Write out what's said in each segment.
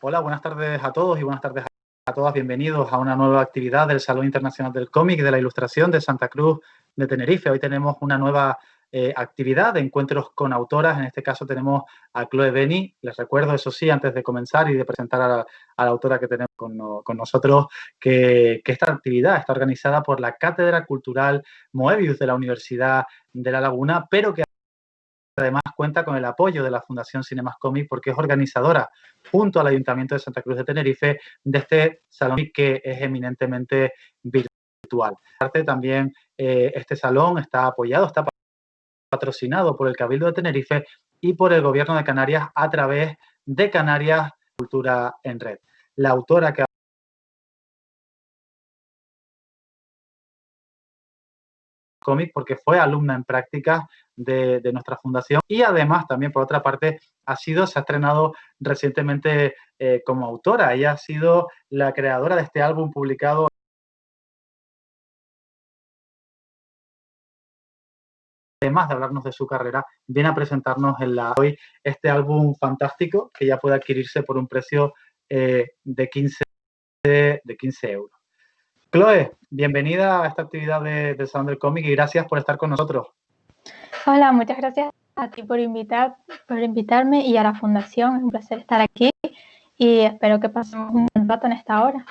Hola, buenas tardes a todos y buenas tardes a todas. Bienvenidos a una nueva actividad del Salón Internacional del Cómic y de la Ilustración de Santa Cruz de Tenerife. Hoy tenemos una nueva actividad de encuentros con autoras. En este caso tenemos a Chloe Beni. Les recuerdo, eso sí, antes de comenzar y de presentar a la autora que tenemos con nosotros, que esta actividad está organizada por la Cátedra Cultural Moebius de la Universidad de La Laguna, pero que además cuenta con el apoyo de la Fundación Cinemas Cómic porque es organizadora, junto al Ayuntamiento de Santa Cruz de Tenerife, de este salón que es eminentemente virtual. Aparte, también este salón está apoyado, está patrocinado por el Cabildo de Tenerife y por el Gobierno de Canarias a través de Canarias Cultura en Red. La autora que cómic porque fue alumna en prácticas de nuestra fundación y además también por otra parte se ha estrenado recientemente como autora. Ella ha sido la creadora de este álbum publicado. Además de hablarnos de su carrera, viene a presentarnos hoy este álbum fantástico que ya puede adquirirse por un precio de 15 euros. Chloe, bienvenida a esta actividad del Salón del Cómic y gracias por estar con nosotros. Hola, muchas gracias a ti por invitarme y a la Fundación. Es un placer estar aquí y espero que pasemos un buen rato en esta hora.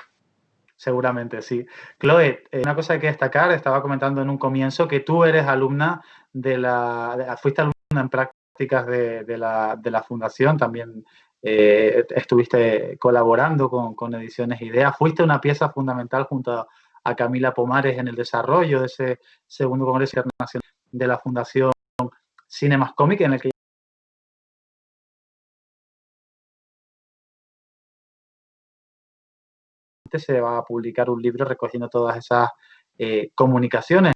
Seguramente, sí. Chloe, una cosa que hay que destacar, estaba comentando en un comienzo que tú eres alumna fuiste alumna en prácticas de la Fundación, también estuviste colaborando con Ediciones Ideas, fuiste una pieza fundamental junto a Camila Pomares en el desarrollo de ese segundo Congreso Internacional de la Fundación Cinemas Cómic, en el que se va a publicar un libro recogiendo todas esas comunicaciones.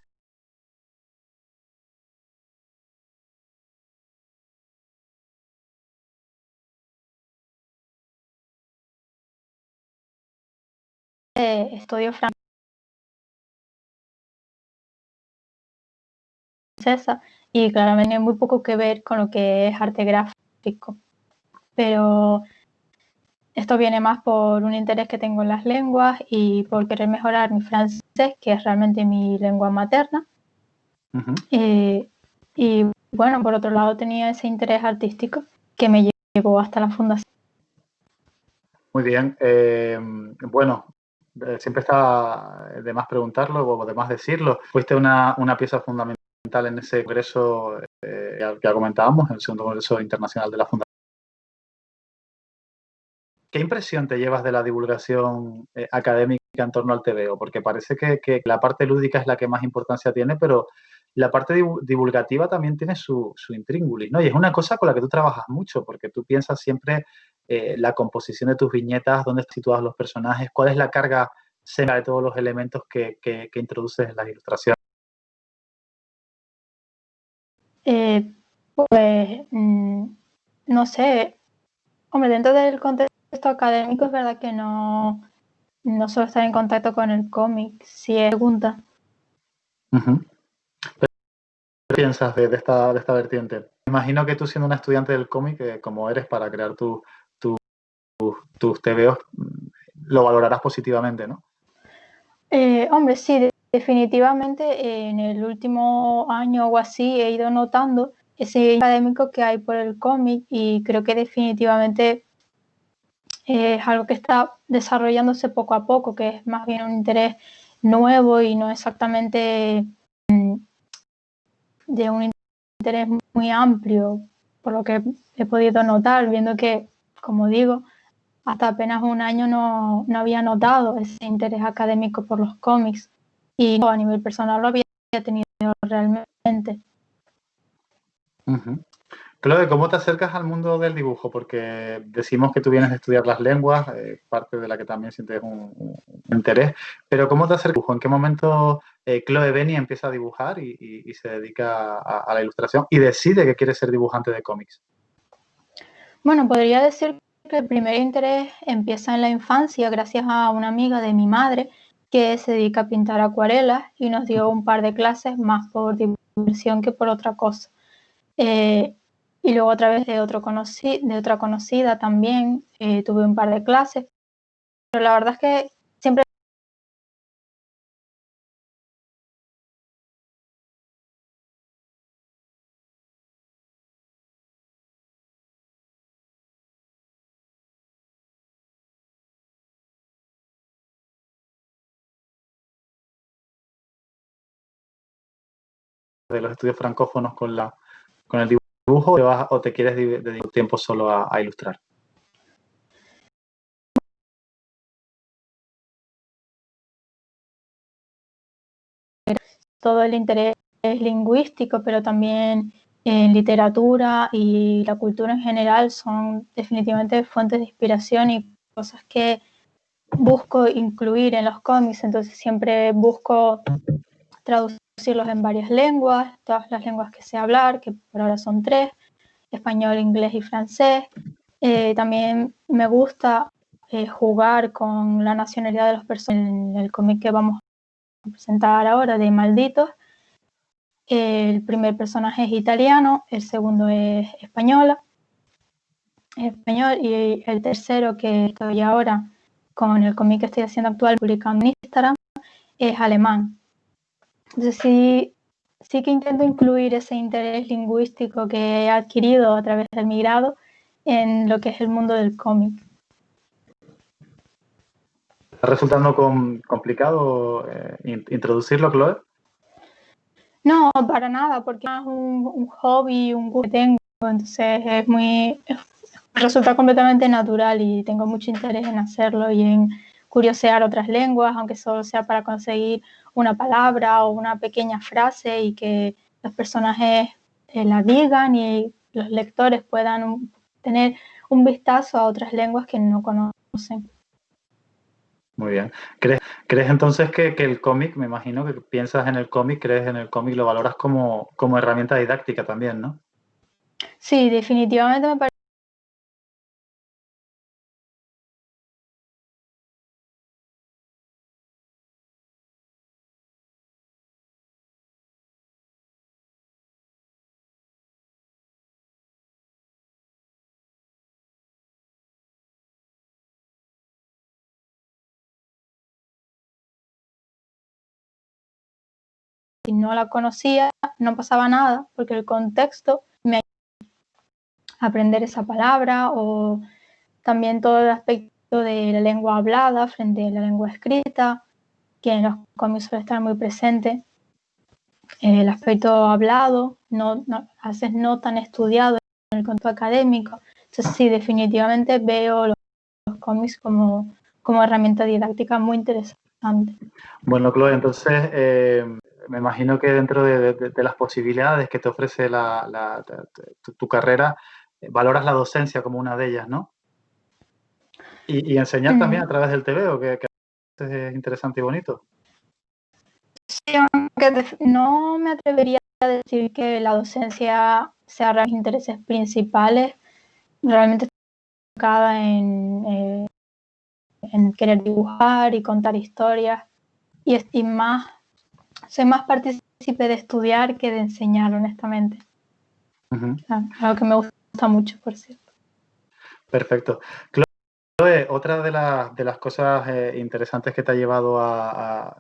Estudio francesa y claramente tiene muy poco que ver con lo que es arte gráfico, pero esto viene más por un interés que tengo en las lenguas y por querer mejorar mi francés, que es realmente mi lengua materna. Y bueno, por otro lado tenía ese interés artístico que me llevó hasta la Fundación. Muy bien. Bueno, siempre está de más preguntarlo o de más decirlo. Fuiste una pieza fundamental en ese congreso que ya comentábamos, el segundo Congreso Internacional de la Fundación. ¿Qué impresión te llevas de la divulgación académica en torno al TVO? Porque parece que la parte lúdica es la que más importancia tiene, pero la parte divulgativa también tiene su intríngulis, ¿no? Y es una cosa con la que tú trabajas mucho, porque tú piensas siempre la composición de tus viñetas, dónde están situados los personajes, cuál es la carga semántica de todos los elementos que introduces en las ilustraciones. No sé, hombre, dentro del contexto académico es verdad que no suelo estar en contacto con el cómic, si es pregunta. ¿Qué piensas de esta vertiente? Me imagino que tú siendo una estudiante del cómic, como eres para crear tus TVOs, lo valorarás positivamente, ¿no? Hombre, sí, definitivamente en el último año o así he ido notando ese académico que hay por el cómic y creo que definitivamente es algo que está desarrollándose poco a poco, que es más bien un interés nuevo y no exactamente de un interés muy amplio, por lo que he podido notar, viendo que, como digo, hasta apenas un año no había notado ese interés académico por los cómics y a nivel personal lo había tenido realmente. Claude, ¿cómo te acercas al mundo del dibujo? Porque decimos que tú vienes de estudiar las lenguas, parte de la que también sientes un interés, pero ¿cómo te acercas al dibujo? ¿En qué momento Chloe Beni empieza a dibujar y se dedica a la ilustración y decide que quiere ser dibujante de cómics? Bueno, podría decir que el primer interés empieza en la infancia gracias a una amiga de mi madre que se dedica a pintar acuarelas y nos dio un par de clases más por diversión que por otra cosa. Y y luego a través de otra conocida también tuve un par de clases, pero la verdad es que siempre de los estudios francófonos con el dibujo o te quieres dedicar tiempo solo a ilustrar. todo el interés lingüístico, pero también en literatura y la cultura en general son definitivamente fuentes de inspiración y cosas que busco incluir en los cómics, entonces siempre busco traducirlos en varias lenguas, todas las lenguas que sé hablar, que por ahora son 3, español, inglés y francés. También me gusta jugar con la nacionalidad de los personajes en el cómic que vamos a presentar ahora, de Malditos. El primer personaje es italiano, el segundo es español, y el tercero, que estoy ahora con el cómic que estoy haciendo actual, publicando en Instagram, es alemán. Entonces sí que intento incluir ese interés lingüístico que he adquirido a través del migrado en lo que es el mundo del cómic. ¿Está resultando complicado introducirlo, Chloe? No, para nada, porque es un hobby, un gusto que tengo, entonces resulta completamente natural y tengo mucho interés en hacerlo y en curiosear otras lenguas, aunque solo sea para conseguir una palabra o una pequeña frase y que los personajes la digan y los lectores puedan tener un vistazo a otras lenguas que no conocen. Muy bien. ¿Crees entonces que el cómic, me imagino que piensas en el cómic, crees en el cómic, lo valoras como herramienta didáctica también, ¿no? Sí, definitivamente me parece. Si no la conocía, no pasaba nada, porque el contexto me ayuda a aprender esa palabra, o también todo el aspecto de la lengua hablada frente a la lengua escrita, que en los cómics suele estar muy presente. El aspecto hablado, a veces no tan estudiado en el contexto académico. Entonces sí, definitivamente veo los cómics como herramienta didáctica muy interesante. Bueno, Chloe, entonces me imagino que dentro de las posibilidades que te ofrece tu carrera, valoras la docencia como una de ellas, ¿no? Y enseñar también a través del TVO, que es interesante y bonito. Sí, aunque no me atrevería a decir que la docencia sea de mis intereses principales. Realmente estoy enfocada en querer dibujar y contar historias y soy más partícipe de estudiar que de enseñar, honestamente. Algo que me gusta mucho, por cierto. Perfecto. Chloe, otra de las cosas interesantes que te ha llevado a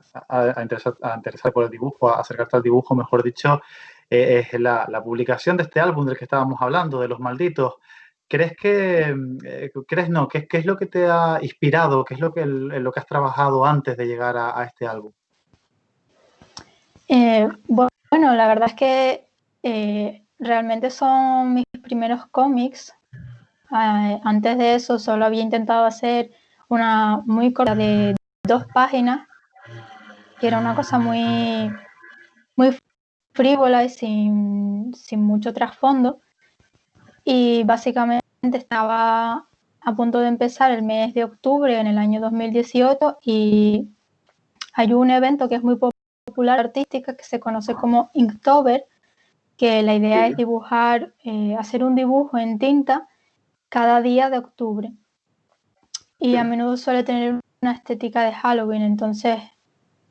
interesar por el dibujo, a acercarte al dibujo, mejor dicho, es la publicación de este álbum del que estábamos hablando, de Los Malditos. ¿Crees qué es lo que te ha inspirado? ¿Qué es lo que has trabajado antes de llegar a este álbum? Bueno, la verdad es que realmente son mis primeros cómics. Antes de eso solo había intentado hacer una muy corta de 2 páginas, que era una cosa muy frívola y sin mucho trasfondo. Y básicamente estaba a punto de empezar el mes de octubre en el año 2018 y hay un evento que es muy popular artística que se conoce como Inktober, que la idea es dibujar, hacer un dibujo en tinta cada día de octubre. Y a menudo suele tener una estética de Halloween, entonces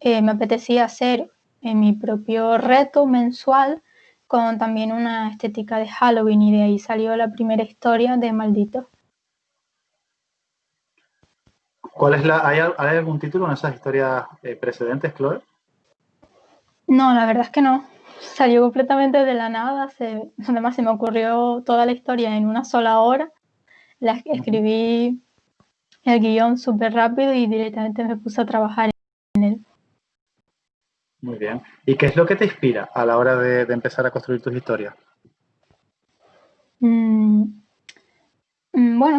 me apetecía hacer mi propio reto mensual con también una estética de Halloween, y de ahí salió la primera historia de Maldito. ¿Hay algún título en esas historias precedentes, Chloe? No, la verdad es que no. Salió completamente de la nada. Además, se me ocurrió toda la historia en una sola hora. La escribí el guión súper rápido y directamente me puse a trabajar en él. Muy bien. ¿Y qué es lo que te inspira a la hora de empezar a construir tus historias? Bueno,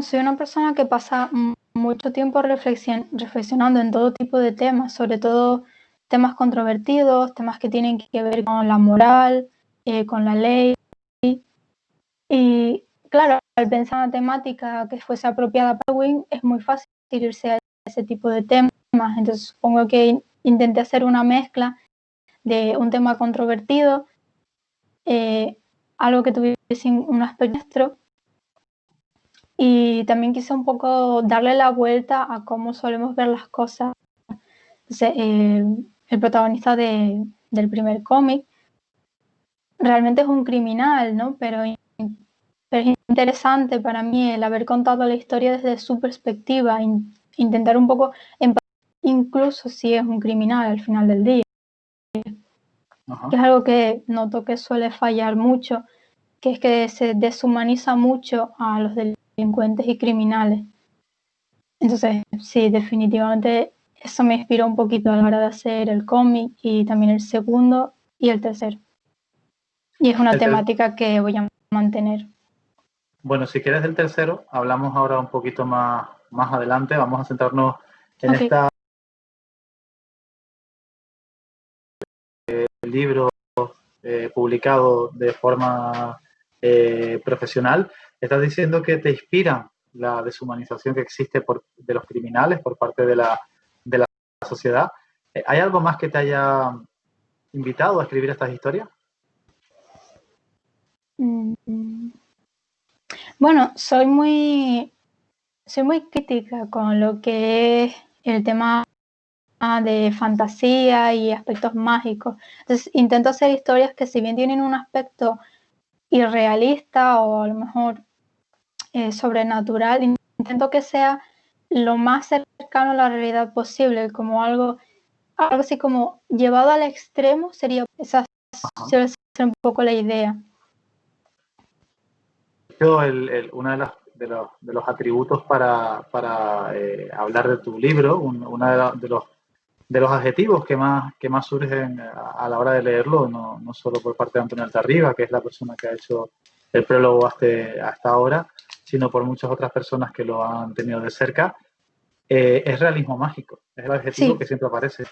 soy una persona que pasa mucho tiempo reflexionando en todo tipo de temas, sobre todo temas controvertidos, temas que tienen que ver con la moral, con la ley. Y claro, al pensar en una temática que fuese apropiada para Halloween, es muy fácil irse a ese tipo de temas. Entonces supongo que intenté hacer una mezcla de un tema controvertido, algo que tuviese un aspecto nuestro, y también quise un poco darle la vuelta a cómo solemos ver las cosas. Entonces, el protagonista del primer cómic realmente es un criminal, ¿no? Pero es interesante para mí el haber contado la historia desde su perspectiva, intentar un poco incluso si es un criminal al final del día. Ajá. Que es algo que noto que suele fallar mucho, que es que se deshumaniza mucho a los delincuentes y criminales. Entonces, sí, definitivamente eso me inspiró un poquito a la hora de hacer el cómic, y también el segundo y el tercero. Y es una temática que voy a mantener. Bueno, si quieres del tercero, hablamos ahora un poquito más adelante. Vamos a centrarnos en este libro publicado de forma profesional. Estás diciendo que te inspira la deshumanización que existe de los criminales por parte de la sociedad. ¿Hay algo más que te haya invitado a escribir estas historias? Bueno, soy muy crítica con lo que es el tema de fantasía y aspectos mágicos. Entonces intento hacer historias que, si bien tienen un aspecto irrealista o a lo mejor sobrenatural, intento que sea lo más cercano a la realidad posible, como algo así como llevado al extremo. Esa suele ser un poco la idea. Uno de los atributos para hablar de tu libro, uno de los adjetivos que más surgen a la hora de leerlo, no solo por parte de Antonio Altarriba, que es la persona que ha hecho el prólogo hasta ahora, sino por muchas otras personas que lo han tenido de cerca, es realismo mágico. Es el adjetivo que siempre aparece.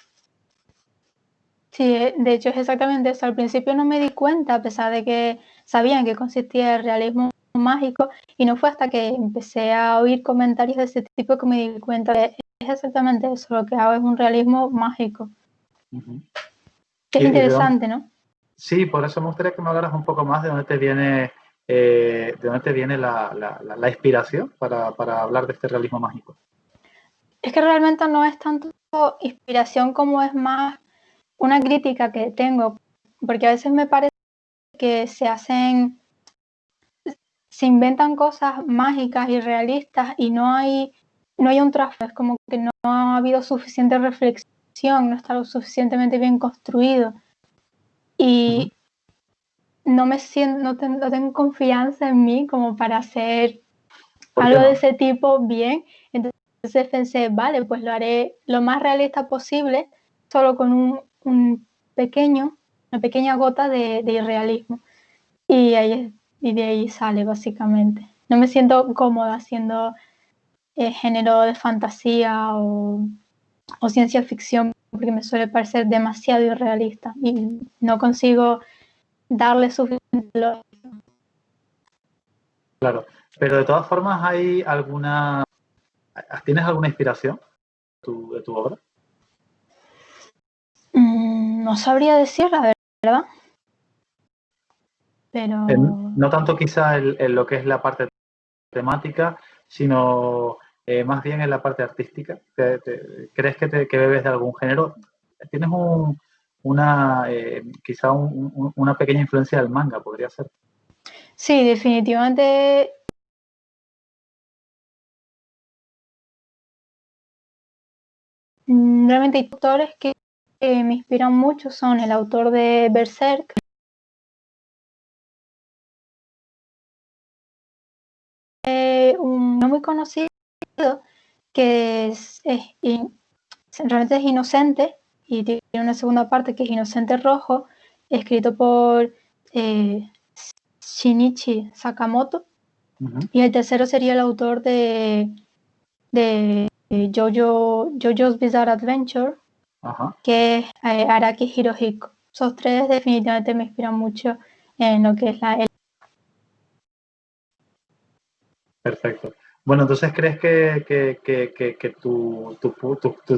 Sí, de hecho es exactamente eso. Al principio no me di cuenta, a pesar de que sabía en qué consistía el realismo mágico, y no fue hasta que empecé a oír comentarios de ese tipo que me di cuenta de es exactamente eso, lo que hago es un realismo mágico. Es interesante, ¿no? Sí, por eso me gustaría que me hablaras un poco más de dónde te viene la inspiración para hablar de este realismo mágico. Es que realmente no es tanto inspiración como es más una crítica que tengo, porque a veces me parece que se inventan cosas mágicas y realistas y no hay un trasfondo. Es como que no ha habido suficiente reflexión, no está lo suficientemente bien construido, y no tengo confianza en mí como para hacer algo de ese tipo bien. Entonces pensé, vale, pues lo haré lo más realista posible, solo con una pequeña gota de irrealismo. Y de ahí sale, básicamente. No me siento cómoda haciendo género de fantasía o ciencia ficción, porque me suele parecer demasiado irrealista y no consigo darle suficiente lógica. Claro, pero de todas formas, ¿tienes alguna inspiración de tu obra? No sabría decir la verdad, pero No tanto quizá en lo que es la parte temática, sino más bien en la parte artística. ¿Crees que bebes de algún género? ¿Tienes quizá una pequeña influencia del manga, podría ser. Sí, definitivamente. Realmente hay autores que me inspiran mucho, son el autor de Berserk, un no muy conocido, que realmente es Inocente, y tiene una segunda parte que es Inocente Rojo, escrito por Shinichi Sakamoto, y el tercero sería el autor de JoJo's Bizarre Adventure, que es Araki Hirohiko. Esos tres definitivamente me inspiran mucho en lo que es Perfecto. Bueno, entonces, ¿crees que tu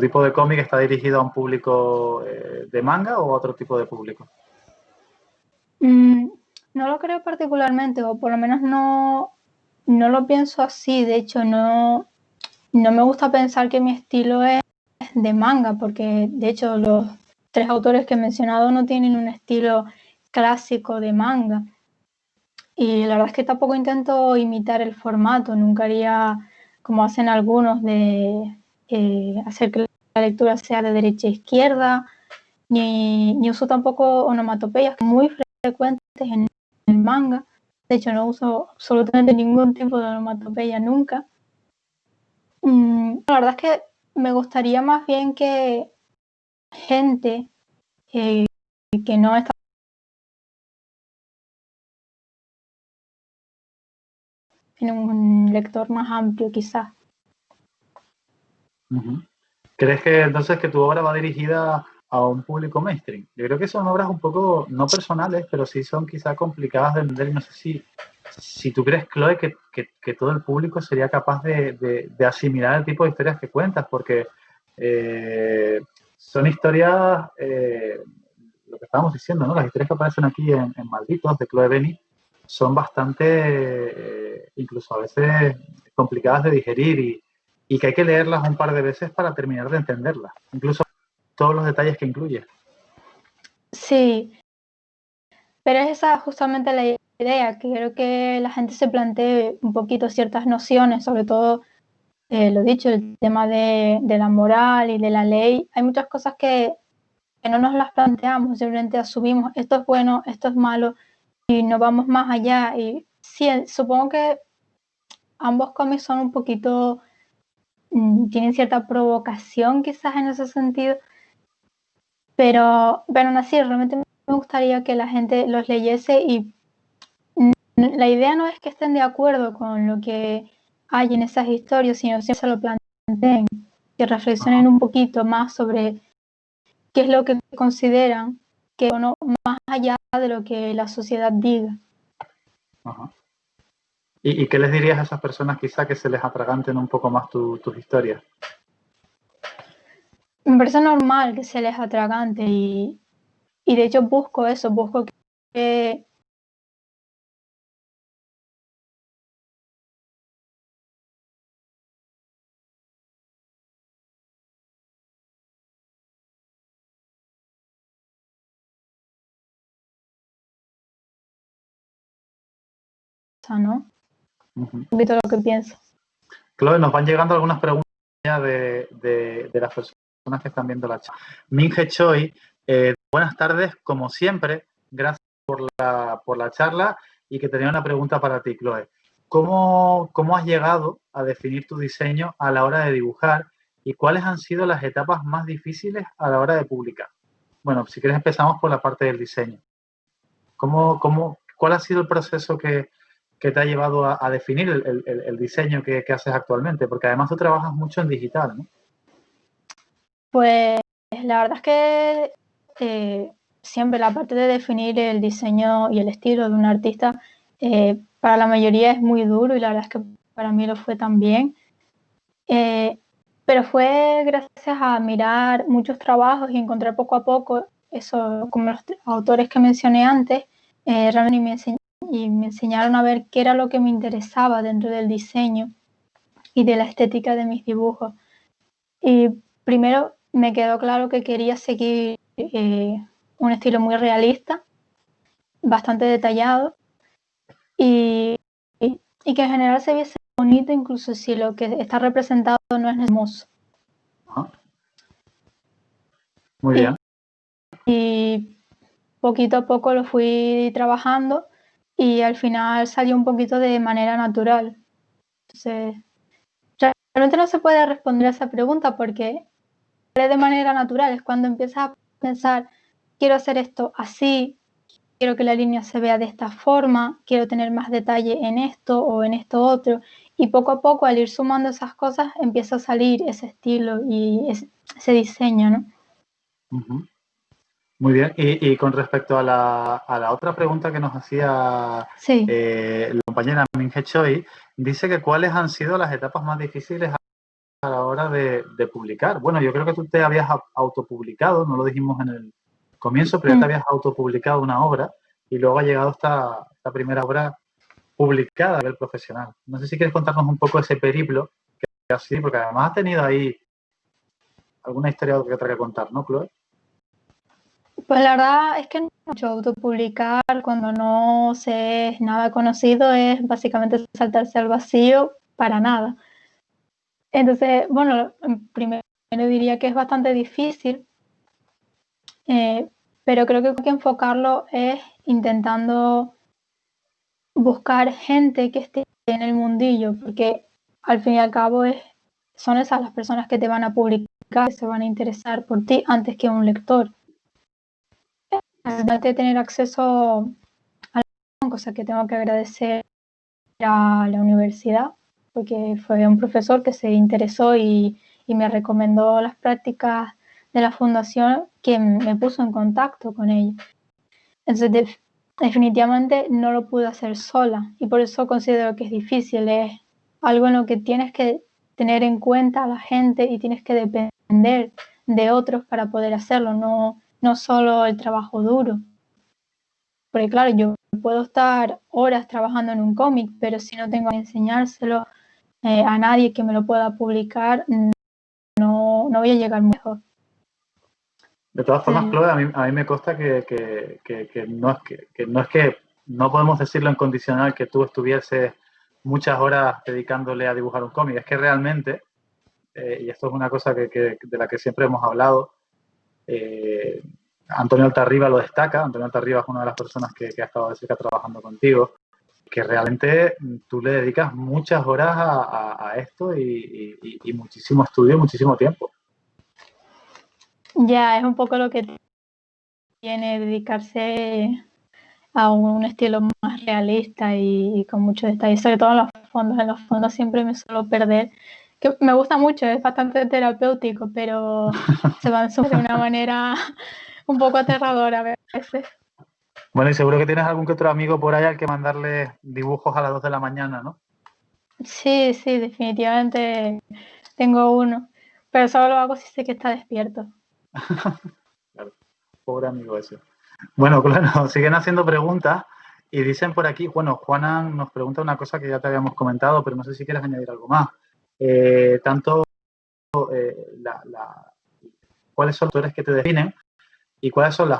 tipo de cómic está dirigido a un público de manga o a otro tipo de público? No lo creo particularmente, o por lo menos no lo pienso así. De hecho, no me gusta pensar que mi estilo es de manga, porque de hecho los tres autores que he mencionado no tienen un estilo clásico de manga. Y la verdad es que tampoco intento imitar el formato, nunca haría como hacen algunos de hacer que la lectura sea de derecha a izquierda, ni uso tampoco onomatopeyas muy frecuentes en el manga. De hecho, no uso absolutamente ningún tipo de onomatopeya nunca. La verdad es que me gustaría más bien que gente que no está en un lector más amplio, quizás. ¿Crees que entonces que tu obra va dirigida a un público mainstream? Yo creo que son obras un poco, no personales, pero sí son quizá complicadas de entender. Y no sé si tú crees, Chloe, que todo el público sería capaz de asimilar el tipo de historias que cuentas, porque son historias, lo que estábamos diciendo, ¿no? Las historias que aparecen aquí en Malditos, de Chloe Benny, son bastante, incluso a veces, complicadas de digerir y que hay que leerlas un par de veces para terminar de entenderlas, incluso todos los detalles que incluye. Sí, pero es esa justamente la idea, que creo que la gente se plantee un poquito ciertas nociones, sobre todo, lo dicho, el tema de la moral y de la ley. Hay muchas cosas que no nos las planteamos, simplemente asumimos esto es bueno, esto es malo, y no vamos más allá. Y sí, supongo que ambos cómics son un poquito, tienen cierta provocación quizás en ese sentido, pero aún así realmente me gustaría que la gente los leyese y la idea no es que estén de acuerdo con lo que hay en esas historias, sino que se lo planteen, que reflexionen un poquito más sobre qué es lo que consideran que no, más allá de lo que la sociedad diga. Ajá. ¿Y qué les dirías a esas personas quizá que se les atraganten un poco más tus historias? Me parece normal que se les atragante y de hecho busco que ¿no? Un poquito lo que pienso. Chloe, nos van llegando algunas preguntas de las personas que están viendo la charla. Minge Choi, buenas tardes, como siempre, gracias por la charla y que tenía una pregunta para ti, Chloe. ¿Cómo has llegado a definir tu diseño a la hora de dibujar y cuáles han sido las etapas más difíciles a la hora de publicar? Bueno, si quieres empezamos por la parte del diseño. ¿Cuál ha sido el proceso que te ha llevado a definir el diseño que haces actualmente? Porque además tú trabajas mucho en digital, ¿no? Pues la verdad es que siempre la parte de definir el diseño y el estilo de un artista para la mayoría es muy duro y la verdad es que para mí lo fue también. Pero fue gracias a mirar muchos trabajos y encontrar poco a poco eso, como los autores que mencioné antes, realmente me enseñaron a ver qué era lo que me interesaba dentro del diseño y de la estética de mis dibujos. Y primero me quedó claro que quería seguir un estilo muy realista, bastante detallado y que en general se viese bonito incluso si lo que está representado no es hermoso. Ajá. Muy bien. Y poquito a poco lo fui trabajando y al final salió un poquito de manera natural. Entonces, realmente no se puede responder a esa pregunta porque de manera natural es cuando empiezas a pensar, quiero hacer esto así, quiero que la línea se vea de esta forma, quiero tener más detalle en esto o en esto otro. Y poco a poco, al ir sumando esas cosas, empieza a salir ese estilo y ese diseño, ¿no? Uh-huh. Muy bien. Y con respecto a la otra pregunta que nos hacía sí. La compañera Minje Choi, dice que cuáles han sido las etapas más difíciles a la hora de publicar. Bueno, yo creo que tú te habías autopublicado, no lo dijimos en el comienzo, pero ya te habías autopublicado una obra y luego ha llegado esta primera obra publicada a nivel profesional. No sé si quieres contarnos un poco ese periplo, que así, porque además has tenido ahí alguna historia que otra que contar, ¿no, Chloe? Pues la verdad es que no mucho autopublicar cuando no se es nada conocido es básicamente saltarse al vacío para nada. Entonces, bueno, primero diría que es bastante difícil, pero creo que hay que enfocarlo es intentando buscar gente que esté en el mundillo, porque al fin y al cabo son esas las personas que te van a publicar, que se van a interesar por ti antes que un lector. Además de tener acceso a la cosa que tengo que agradecer a la universidad, porque fue un profesor que se interesó y me recomendó las prácticas de la fundación, que me puso en contacto con ella. Entonces, definitivamente no lo pude hacer sola y por eso considero que es difícil. Es algo en lo que tienes que tener en cuenta a la gente y tienes que depender de otros para poder hacerlo, no solo el trabajo duro. Porque claro, yo puedo estar horas trabajando en un cómic, pero si no tengo que enseñárselo a nadie que me lo pueda publicar, no voy a llegar muy lejos. De todas formas, Chloe, a mí me consta que no es que no podemos decirlo en condicional que tú estuvieses muchas horas dedicándole a dibujar un cómic. Es que realmente, y esto es una cosa de la que siempre hemos hablado, Antonio Altarriba lo destaca. Antonio Altarriba es una de las personas que ha estado de cerca trabajando contigo, que realmente tú le dedicas muchas horas a esto y muchísimo estudio, muchísimo tiempo. Ya, es un poco lo que tiene dedicarse a un estilo más realista y con mucho detalle, sobre todo en los fondos. En los fondos siempre me suelo perder, que me gusta mucho, es bastante terapéutico, pero se van de una manera un poco aterradora a veces. Bueno, y seguro que tienes algún que otro amigo por ahí al que mandarle dibujos a las 2 de la mañana, ¿no? Sí, definitivamente tengo uno, pero solo lo hago si sé que está despierto. Claro, pobre amigo ese. Bueno, claro, siguen haciendo preguntas y dicen por aquí, bueno, Juana nos pregunta una cosa que ya te habíamos comentado, pero no sé si quieres añadir algo más. Tanto cuáles son los autores que te definen y cuáles son las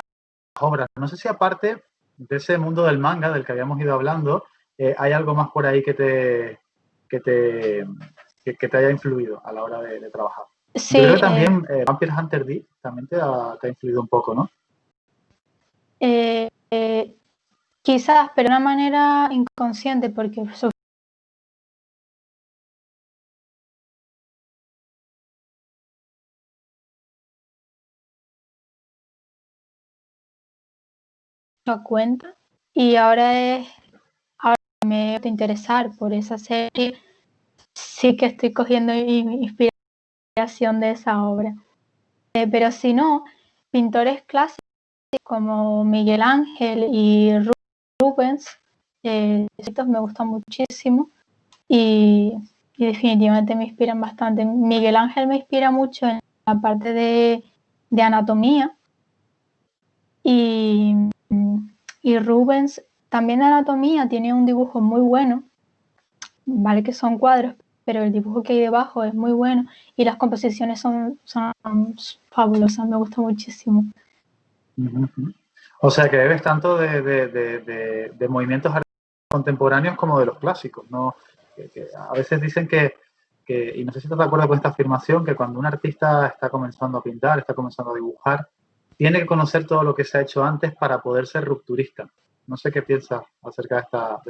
obras. No sé si aparte de ese mundo del manga del que habíamos ido hablando, hay algo más por ahí que te haya influido a la hora de trabajar. Sí, yo creo que también Vampire Hunter D también te ha influido un poco, ¿no? Quizás, pero de una manera inconsciente, porque cuenta y ahora me he interesar por esa serie, sí que estoy cogiendo inspiración de esa obra. Pero si no, pintores clásicos como Miguel Ángel y Rubens, me gustan muchísimo y definitivamente me inspiran bastante. Miguel Ángel me inspira mucho en la parte de anatomía y Rubens también de anatomía tiene un dibujo muy bueno, vale que son cuadros, pero el dibujo que hay debajo es muy bueno y las composiciones son fabulosas, me gusta muchísimo. Ujú. O sea que bebes tanto de movimientos contemporáneos como de los clásicos, ¿no? Que a veces dicen y no sé si estás de acuerdo con esta afirmación, que cuando un artista está comenzando a pintar, está comenzando a dibujar, tiene que conocer todo lo que se ha hecho antes para poder ser rupturista. No sé qué piensas acerca de esta.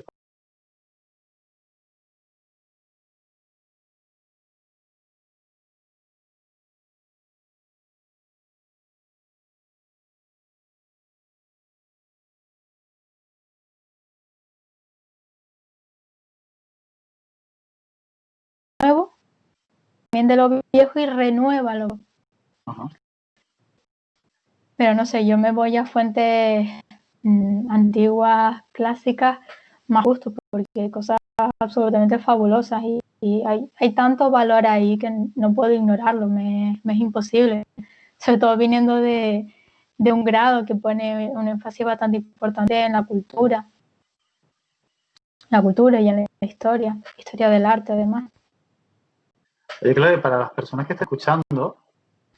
Nuevo, también de lo viejo y renuévalo. Ajá. Pero no sé, yo me voy a fuentes antiguas, clásicas, más justo, porque hay cosas absolutamente fabulosas y hay tanto valor ahí que no puedo ignorarlo, me es imposible. Sobre todo viniendo de un grado que pone un énfasis bastante importante en la cultura y en la historia del arte además. Oye, claro, para las personas que estén escuchando,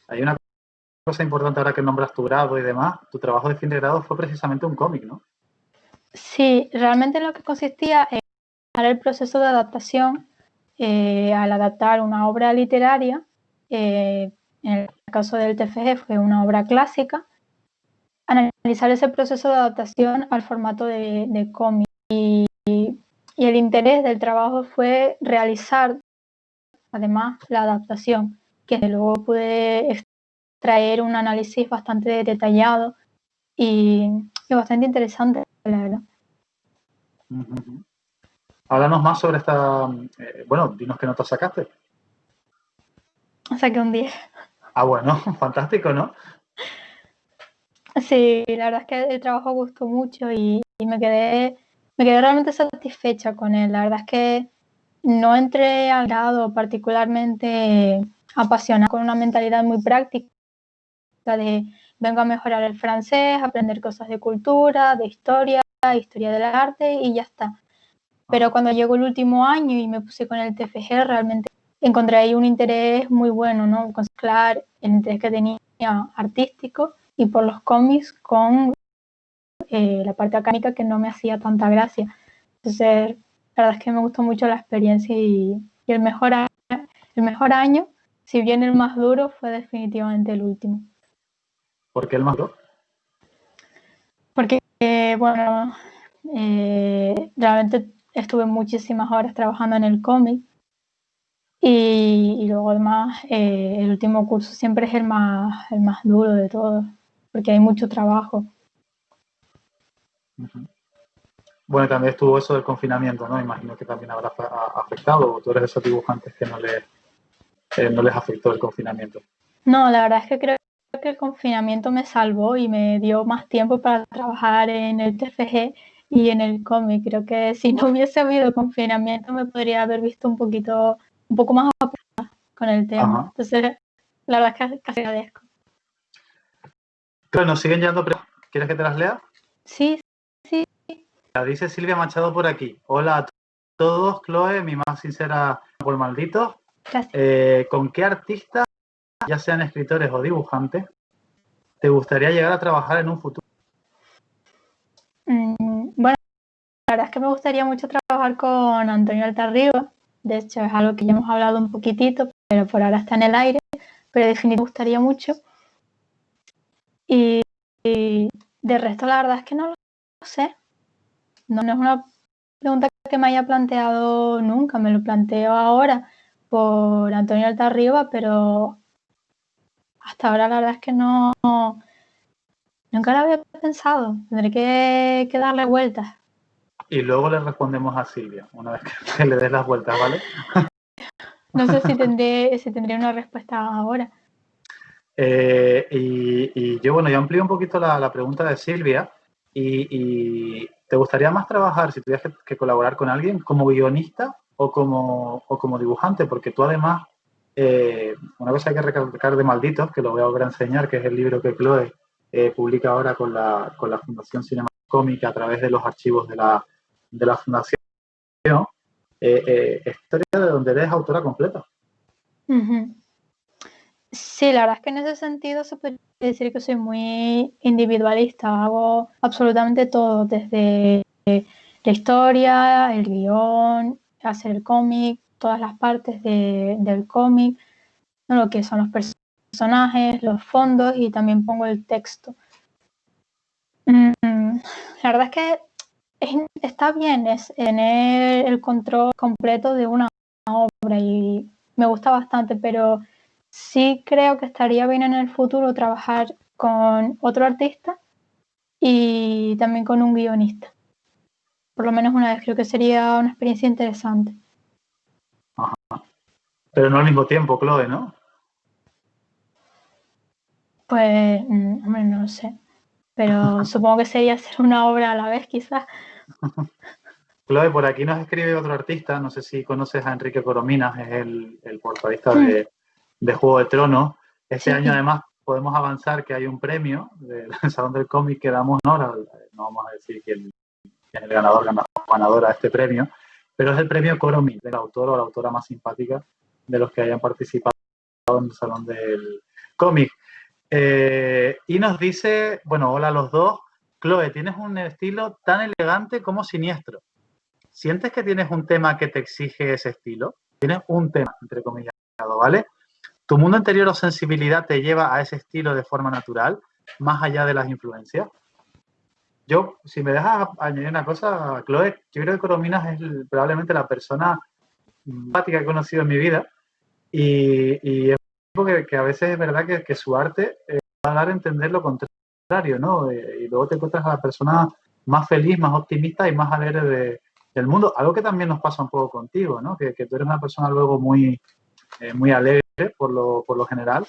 hay una cosa importante ahora que nombras tu grado y demás. Tu trabajo de fin de grado fue precisamente un cómic, ¿no? Sí, realmente lo que consistía en el proceso de adaptación al adaptar una obra literaria, en el caso del TFG fue una obra clásica, analizar ese proceso de adaptación al formato de cómic. Y el interés del trabajo fue realizar además la adaptación, que luego pude extraer un análisis bastante detallado y bastante interesante, la verdad. Uh-huh. Háblanos más sobre esta. Bueno, dinos qué notas sacaste. Saqué un 10. Ah, bueno, fantástico, ¿no? Sí, la verdad es que el trabajo gustó mucho y me quedé realmente satisfecha con él. La verdad es que no entré al grado particularmente apasionada, con una mentalidad muy práctica de vengo a mejorar el francés, aprender cosas de cultura, de historia del arte y ya está. Pero cuando llegó el último año y me puse con el TFG, realmente encontré ahí un interés muy bueno, ¿no? Mezclar el interés que tenía artístico y por los cómics con la parte académica que no me hacía tanta gracia. Entonces, la verdad es que me gustó mucho la experiencia y el mejor año, si bien el más duro, fue definitivamente el último. ¿Por qué el más duro? Porque, bueno, realmente estuve muchísimas horas trabajando en el cómic y luego además el último curso siempre es el más duro de todos, porque hay mucho trabajo. Uh-huh. Bueno, también estuvo eso del confinamiento, ¿no? Imagino que también habrá afectado, o tú eres de esos dibujantes que no les afectó el confinamiento. No, la verdad es que creo que el confinamiento me salvó y me dio más tiempo para trabajar en el TFG y en el cómic. Creo que si no hubiese habido confinamiento me podría haber visto un poco más apurada con el tema. Ajá. Entonces, la verdad es que casi agradezco. Claro, nos siguen llegando preguntas. ¿Quieres que te las lea? Sí, sí. La dice Silvia Machado por aquí. Hola a todos, Chloe, mi más sincera por malditos. ¿Con qué artistas, ya sean escritores o dibujantes, te gustaría llegar a trabajar en un futuro? Bueno, la verdad es que me gustaría mucho trabajar con Antonio Altarriba. De hecho, es algo que ya hemos hablado un poquitito, pero por ahora está en el aire. Pero definitivamente me gustaría mucho. Y de resto, la verdad es que no lo sé. No es una pregunta que me haya planteado nunca. Me lo planteo ahora por Antonio Altarriba, pero hasta ahora la verdad es que nunca lo había pensado. Tendré que darle vueltas. Y luego le respondemos a Silvia, una vez que le des las vueltas, ¿vale? No sé si tendré una respuesta ahora. Y yo, bueno, yo amplío un poquito la pregunta de Silvia. Y ¿te gustaría más trabajar, si tuvieras que colaborar con alguien, como guionista o como dibujante? Porque tú además, una cosa hay que recalcar de Malditos, que lo voy a volver a enseñar, que es el libro que Chloe publica ahora con la Fundación Cinema Cómica a través de los archivos de la Fundación. Historia de donde eres autora completa. Uh-huh. Sí, la verdad es que en ese sentido se puede decir que soy muy individualista. Hago absolutamente todo, desde la historia, el guión, hacer el cómic, todas las partes del cómic, ¿no? Lo que son los personajes, los fondos y también pongo el texto. La verdad es que está bien es tener el control completo de una obra y me gusta bastante, pero sí creo que estaría bien en el futuro trabajar con otro artista y también con un guionista. Por lo menos una vez creo que sería una experiencia interesante. Ajá. Pero no al mismo tiempo, Chloe, ¿no? Pues, hombre, no lo sé. Pero supongo que sería hacer una obra a la vez, quizás. Chloe, por aquí nos escribe otro artista, no sé si conoces a Enrique Corominas, es el portadista de Juego de Tronos. Este año, además, podemos avanzar que hay un premio del Salón del Cómic que damos honor, no vamos a decir quién es el ganador o ganadora de este premio, pero es el premio Corominas, del autor o la autora más simpática de los que hayan participado en el Salón del Cómic. Y nos dice, bueno, hola a los dos, Chloe, tienes un estilo tan elegante como siniestro. ¿Sientes que tienes un tema que te exige ese estilo? Tienes un tema, entre comillas, ¿vale? ¿Tu mundo interior o sensibilidad te lleva a ese estilo de forma natural, más allá de las influencias? Yo, si me dejas añadir una cosa, Chloe, yo creo que Corominas es probablemente la persona simpática que he conocido en mi vida y es que a veces es verdad que su arte va a dar a entender lo contrario, ¿no? Y luego te encuentras a la persona más feliz, más optimista y más alegre del mundo. Algo que también nos pasa un poco contigo, ¿no? Que tú eres una persona luego muy alegre por lo general.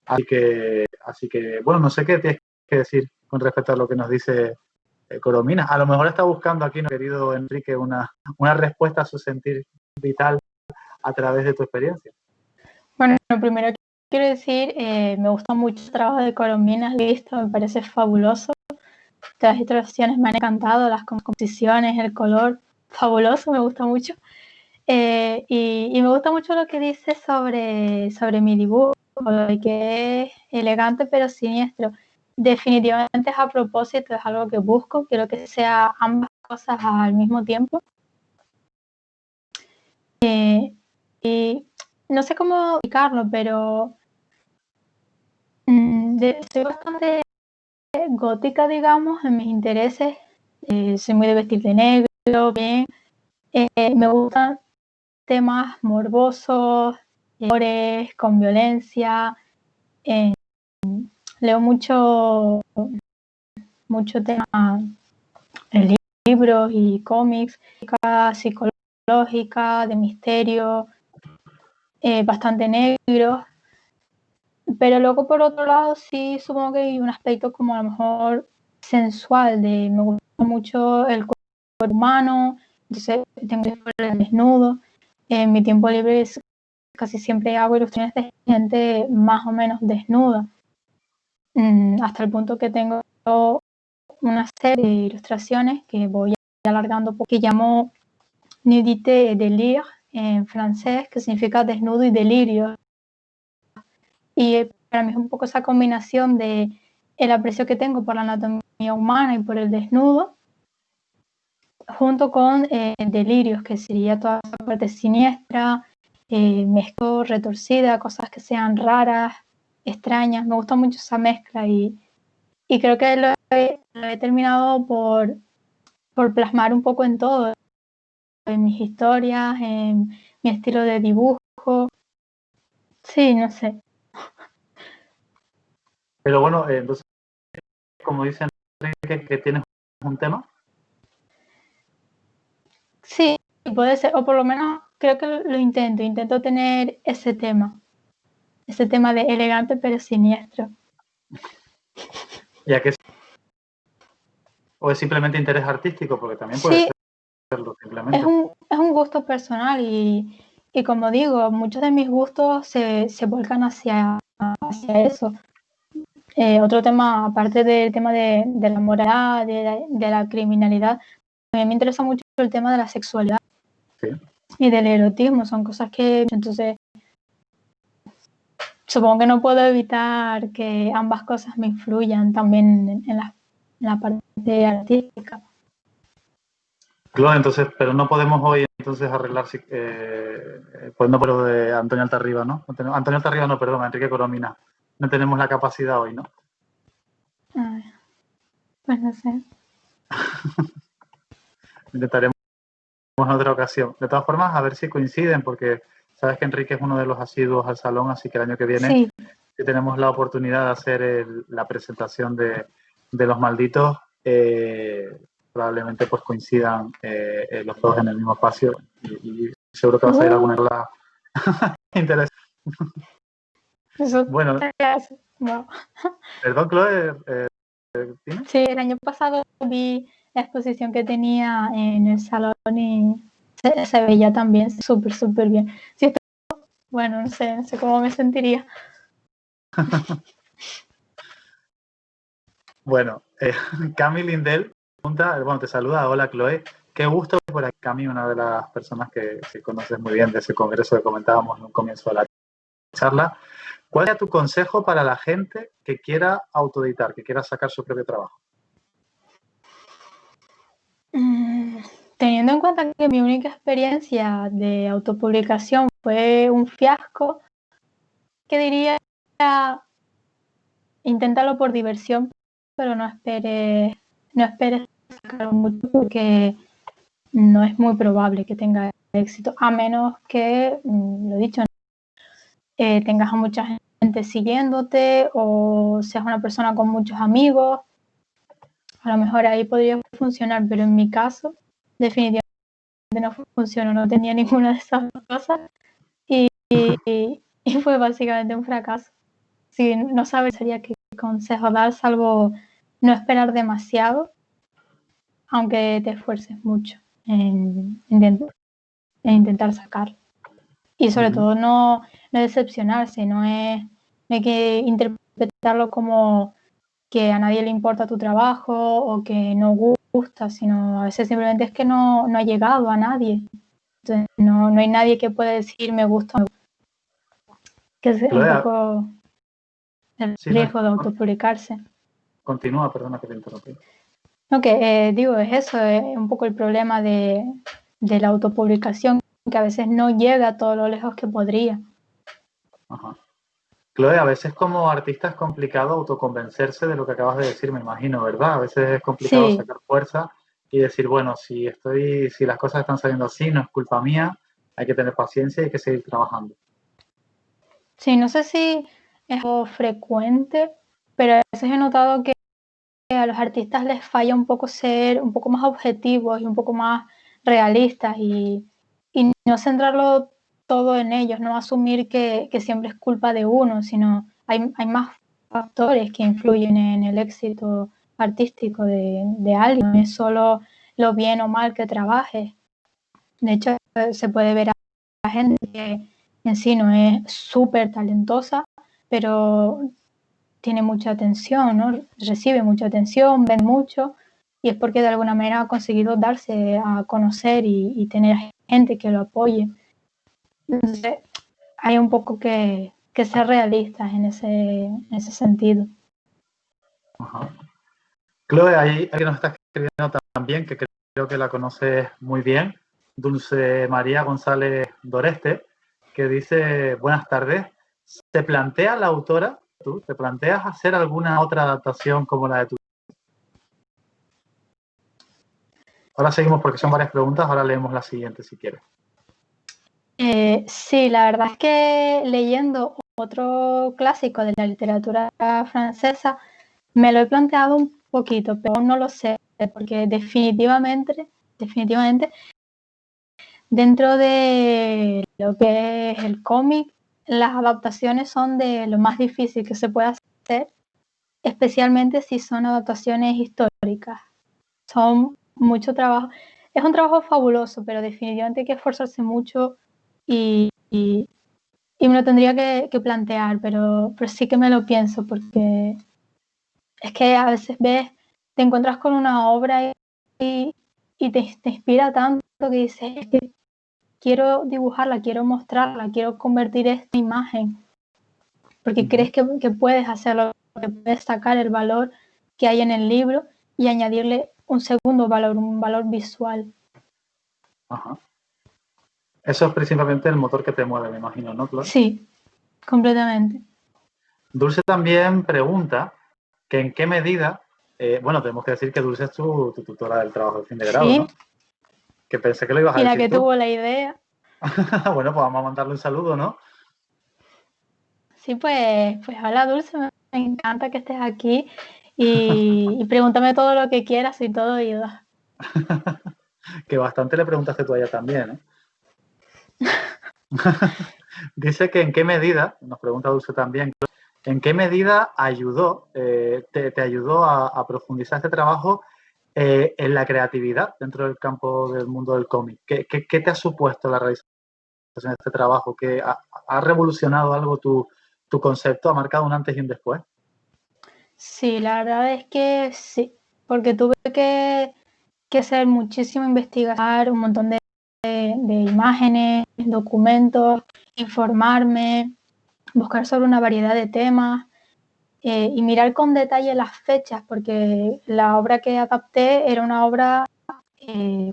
Así que, bueno, no sé qué tienes que decir con respecto a lo que nos dice Corominas. A lo mejor está buscando aquí, ¿no, querido Enrique, una respuesta a su sentir vital a través de tu experiencia? Bueno, primero quiero decir, me gusta mucho el trabajo de Corominas, lo he visto, me parece fabuloso. Las ilustraciones me han encantado, las composiciones, el color, fabuloso, me gusta mucho. Y me gusta mucho lo que dice sobre mi dibujo, que es elegante pero siniestro. Definitivamente es a propósito, es algo que busco, quiero que sea ambas cosas al mismo tiempo. Y no sé cómo explicarlo, pero soy bastante gótica, digamos, en mis intereses. Soy muy de vestir de negro, bien. Me gustan temas morbosos, con violencia. Leo mucho tema en libros y cómics, psicológica, de misterio, bastante negro. Pero luego, por otro lado, sí supongo que hay un aspecto como a lo mejor sensual, me gusta mucho el cuerpo humano, entonces tengo el desnudo. En mi tiempo libre casi siempre hago ilustraciones de gente más o menos desnuda, hasta el punto que tengo una serie de ilustraciones que voy alargando porque llamo nudité et délire en francés, que significa desnudo y delirio. Y para mí es un poco esa combinación de el aprecio que tengo por la anatomía humana y por el desnudo, junto con delirios, que sería toda esa parte siniestra, mezclo, retorcida, cosas que sean raras, extrañas. Me gusta mucho esa mezcla y creo que lo he terminado por plasmar un poco en todo, en mis historias, en mi estilo de dibujo. Sí, no sé. Pero bueno, entonces, como dicen, que tienes un tema. Sí, puede ser, o por lo menos creo que lo intento tener ese tema de elegante pero siniestro. ¿Ya que o es simplemente interés artístico? Porque también puede serlo simplemente. Es un gusto personal y como digo, muchos de mis gustos se volcan hacia eso. Otro tema, aparte del tema de la moralidad, de la criminalidad, también me interesa mucho el tema de la sexualidad, sí, y del erotismo. Son cosas que entonces supongo que no puedo evitar que ambas cosas me influyan también en la parte artística. Claro, entonces, pero no podemos hoy entonces arreglar, pues no, pero de Antonio Altarriba, ¿no? Antonio Altarriba no, perdón, Enrique Coromina. No tenemos la capacidad hoy, ¿no? Ay, pues no sé. Intentaremos en otra ocasión. De todas formas, a ver si coinciden, porque sabes que Enrique es uno de los asiduos al salón, así que el año que viene, Sí. si tenemos la oportunidad de hacer la presentación de Los Malditos, probablemente pues coincidan los dos en el mismo espacio y seguro que va a salir alguna cosa interesante. Eso Bueno, wow. perdón, Chloe, ¿tienes? Sí, el año pasado vi la exposición que tenía en el salón y se veía también súper, súper bien. Si esto, bueno, no sé cómo me sentiría. Bueno, Cami Lindell pregunta, bueno, te saluda, hola Chloe, qué gusto por aquí. Cami, una de las personas que conoces muy bien de ese congreso que comentábamos en un comienzo de la charla. ¿Cuál es tu consejo para la gente que quiera autoeditar, que quiera sacar su propio trabajo? Teniendo en cuenta que mi única experiencia de autopublicación fue un fiasco, que diría, inténtalo por diversión, pero no esperes sacar mucho porque no es muy probable que tenga éxito, a menos que, lo dicho, tengas a mucha gente siguiéndote o seas una persona con muchos amigos. A lo mejor ahí podría funcionar, pero en mi caso definitivamente no funcionó, no tenía ninguna de esas cosas y fue básicamente un fracaso. Si no sabes sería qué consejo dar, salvo no esperar demasiado, aunque te esfuerces mucho en intentar sacarlo. Y sobre todo no decepcionarse, no hay que interpretarlo como que a nadie le importa tu trabajo o que no gusta, sino a veces simplemente es que no ha llegado a nadie. Entonces no hay nadie que pueda decir me gusta, que es un poco el riesgo de autopublicarse. Continúa, perdona que te interrumpí. Lo que digo es eso, es un poco el problema de la autopublicación, que a veces no llega todo lo lejos que podría. Ajá. Chloe, a veces como artista es complicado autoconvencerse de lo que acabas de decir, me imagino, ¿verdad? A veces es complicado sacar fuerza y decir, bueno, si las cosas están saliendo así, no es culpa mía, hay que tener paciencia y hay que seguir trabajando. Sí, no sé si es algo frecuente, pero a veces he notado que a los artistas les falla un poco ser un poco más objetivos y un poco más realistas y no centrarlo todo en ellos, no asumir que siempre es culpa de uno, sino hay más factores que influyen en el éxito artístico de alguien, no es solo lo bien o mal que trabajes. De hecho, se puede ver a gente que en sí no es súper talentosa, pero tiene mucha atención, ¿no? Recibe mucha atención, ven mucho, y es porque de alguna manera ha conseguido darse a conocer y tener gente que lo apoye. Entonces, hay un poco que ser realistas en ese sentido. Ajá. Chloe, ahí nos está escribiendo también, que creo que la conoces muy bien, Dulce María González Doreste, que dice, buenas tardes, ¿te plantea la autora, tú, te planteas hacer alguna otra adaptación como la de tu? Ahora seguimos porque son varias preguntas, ahora leemos la siguiente si quieres. Sí, la verdad es que leyendo otro clásico de la literatura francesa, me lo he planteado un poquito, pero aún no lo sé, porque definitivamente, dentro de lo que es el cómic, las adaptaciones son de lo más difícil que se puede hacer, especialmente si son adaptaciones históricas. Son mucho trabajo. Es un trabajo fabuloso, pero definitivamente hay que esforzarse mucho y me lo tendría que plantear, pero sí que me lo pienso porque es que a veces te encuentras con una obra y te inspira tanto que dices, es que quiero dibujarla, quiero mostrarla, quiero convertir esta imagen, porque crees que puedes hacerlo, que puedes sacar el valor que hay en el libro y añadirle un segundo valor, un valor visual. Ajá. Eso es principalmente el motor que te mueve, me imagino, ¿no, Chloe? Sí, completamente. Dulce también pregunta que en qué medida, bueno, tenemos que decir que Dulce es tu tutora del trabajo de fin de grado, Sí. ¿no? Que pensé que lo ibas a Y la decir que tú. tuvo la idea. Bueno, pues vamos a mandarle un saludo, ¿no? Sí, pues hola Dulce, me encanta que estés aquí y pregúntame todo lo que quieras y todo oído. Que bastante le preguntaste tú a ella también, ¿eh? Dice que en qué medida, nos pregunta Dulce también, ¿en qué medida ayudó, te ayudó a profundizar este trabajo en la creatividad dentro del campo del mundo del cómic? ¿Qué te ha supuesto la realización de este trabajo? ¿Que ha revolucionado algo tu concepto? ¿Ha marcado un antes y un después? Sí, la verdad es que sí, porque tuve que hacer muchísima investigación, un montón de imágenes, documentos, informarme, buscar sobre una variedad de temas y mirar con detalle las fechas, porque la obra que adapté era una obra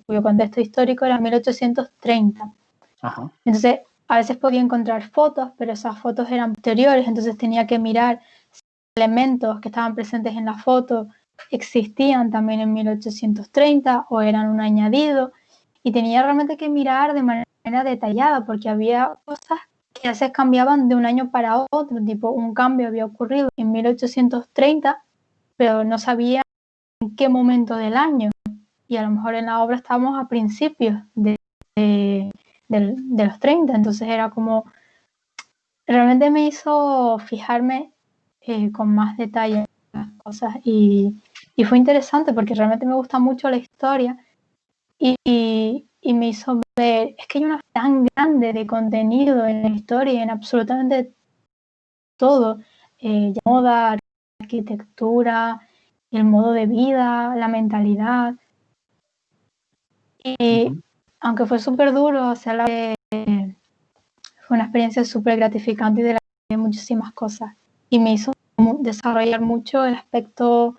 cuyo contexto histórico era 1830. Ajá. Entonces, a veces podía encontrar fotos, pero esas fotos eran posteriores, entonces tenía que mirar si elementos que estaban presentes en la foto existían también en 1830 o eran un añadido, y tenía realmente que mirar de manera detallada porque había cosas que a veces cambiaban de un año para otro, tipo un cambio había ocurrido en 1830, pero no sabía en qué momento del año, y a lo mejor en la obra estábamos a principios de los 30, entonces era como, realmente me hizo fijarme con más detalle en las cosas y fue interesante porque realmente me gusta mucho la historia y me hizo ver, es que hay una tan grande de contenido en la historia y en absolutamente todo, moda, arquitectura, el modo de vida, la mentalidad, y aunque fue súper duro, o sea, fue una experiencia súper gratificante y de la que aprendí muchísimas cosas y me hizo desarrollar mucho el aspecto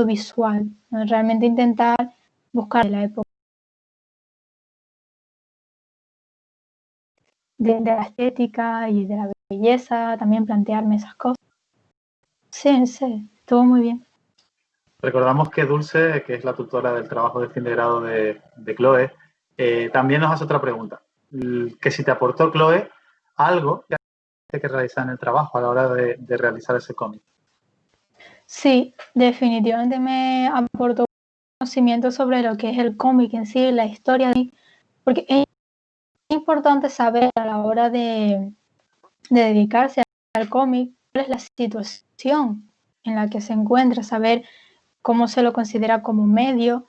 visual, ¿no? Realmente intentar buscar de la época de la estética y de la belleza, también plantearme esas cosas. Sí, sí, estuvo muy bien. Recordamos que Dulce, que es la tutora del trabajo de fin de grado de Chloe, también nos hace otra pregunta. Que si te aportó, Chloe, algo que hay que realizar en el trabajo a la hora de realizar ese cómic. Sí, definitivamente me aportó conocimiento sobre lo que es el cómic en sí, la historia, porque es importante saber a la hora de dedicarse al cómic cuál es la situación en la que se encuentra, saber cómo se lo considera como medio,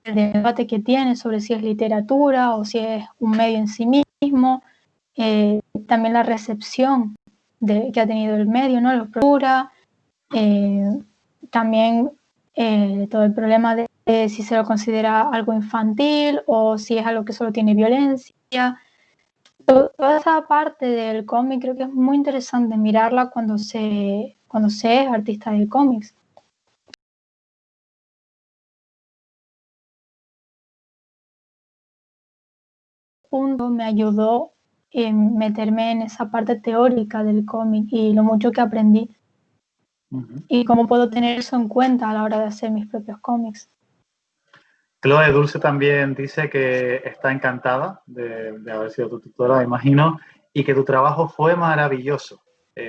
el debate que tiene sobre si es literatura o si es un medio en sí mismo, también la recepción que ha tenido el medio, ¿no? La cultura, también todo el problema de si se lo considera algo infantil o si es algo que solo tiene violencia. Toda esa parte del cómic creo que es muy interesante mirarla cuando se es artista de cómics. Punto me ayudó en meterme en esa parte teórica del cómic y lo mucho que aprendí y cómo puedo tener eso en cuenta a la hora de hacer mis propios cómics. Chloe Dulce también dice que está encantada de haber sido tu tutora, me imagino, y que tu trabajo fue maravilloso.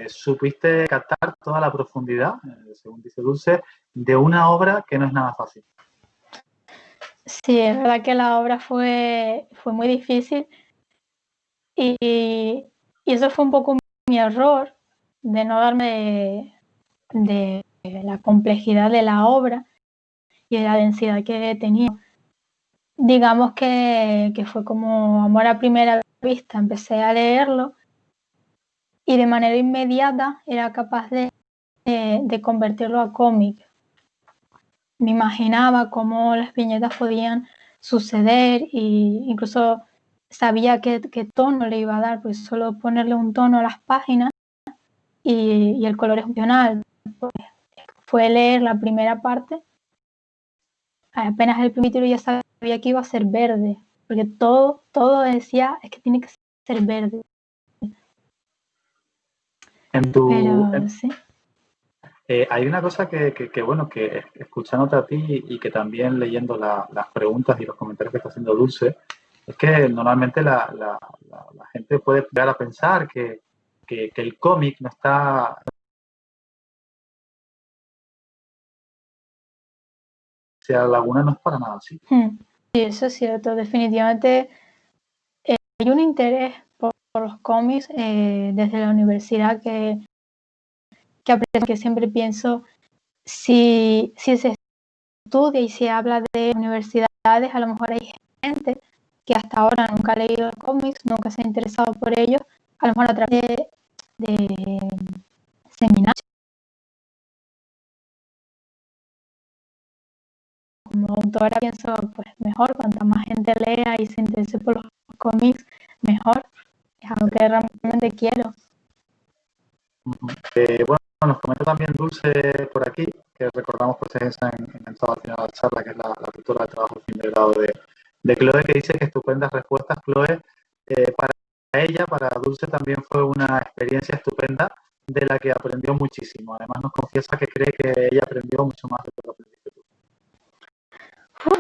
Supiste captar toda la profundidad, según dice Dulce, de una obra que no es nada fácil. Sí, es verdad que la obra fue muy difícil y eso fue un poco mi error de no darme de la complejidad de la obra y de la densidad que tenía. Digamos que fue como amor a primera vista, empecé a leerlo y de manera inmediata era capaz de convertirlo a cómic. Me imaginaba cómo las viñetas podían suceder e incluso sabía qué tono le iba a dar, pues solo ponerle un tono a las páginas y el color es opcional. Pues, fue leer la primera parte, apenas el primer título ya sabía que iba a ser verde, porque todo decía, es que tiene que ser verde. Pero sí. Hay una cosa bueno, que escuchándote a ti y que también leyendo las preguntas y los comentarios que está haciendo Dulce, es que normalmente la gente puede llegar a pensar que el cómic no está... O sea, Laguna no es para nada así. Sí, eso es cierto. Definitivamente hay un interés por los cómics desde la universidad que siempre pienso, si se estudia y se habla de universidades, a lo mejor hay gente que hasta ahora nunca ha leído cómics, nunca se ha interesado por ellos, a lo mejor a través de seminarios. Como autora pienso, pues mejor, cuanta más gente lea y se interese por los cómics, mejor. Es algo que realmente quiero. Bueno, nos comenta también Dulce por aquí, que recordamos pues esa en al final de la charla, que es la tutora de trabajo de fin de grado de Chloe, que dice que estupendas respuestas, Chloe. Para ella, para Dulce también fue una experiencia estupenda de la que aprendió muchísimo. Además nos confiesa que cree que ella aprendió mucho más de lo que aprendiste tú.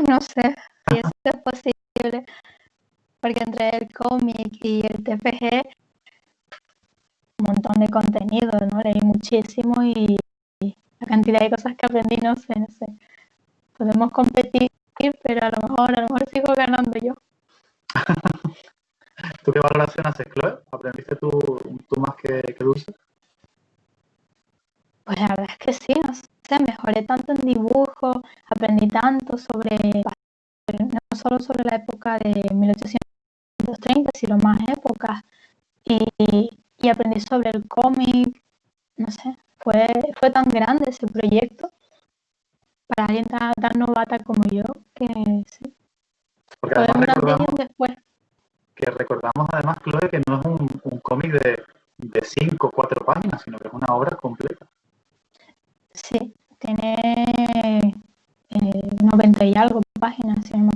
No sé si eso es posible, porque entre el cómic y el TFG un montón de contenido, ¿no? Leí muchísimo y la cantidad de cosas que aprendí, no sé. Podemos competir, pero a lo mejor sigo ganando yo. ¿Tú qué valoración haces, Chloe? ¿Aprendiste tú más que Dulce? Pues la verdad es que sí, no sé, mejoré tanto en dibujo, aprendí tanto no solo sobre la época de 1830, sino más épocas, y aprendí sobre el cómic, no sé, fue tan grande ese proyecto para alguien tan novata como yo, que sí. Porque Fue además un antes y un después. recordamos además, Chloe, que no es un cómic de 5 o 4 páginas, sino que es una obra completa. Sí, tiene 90 y algo páginas, si no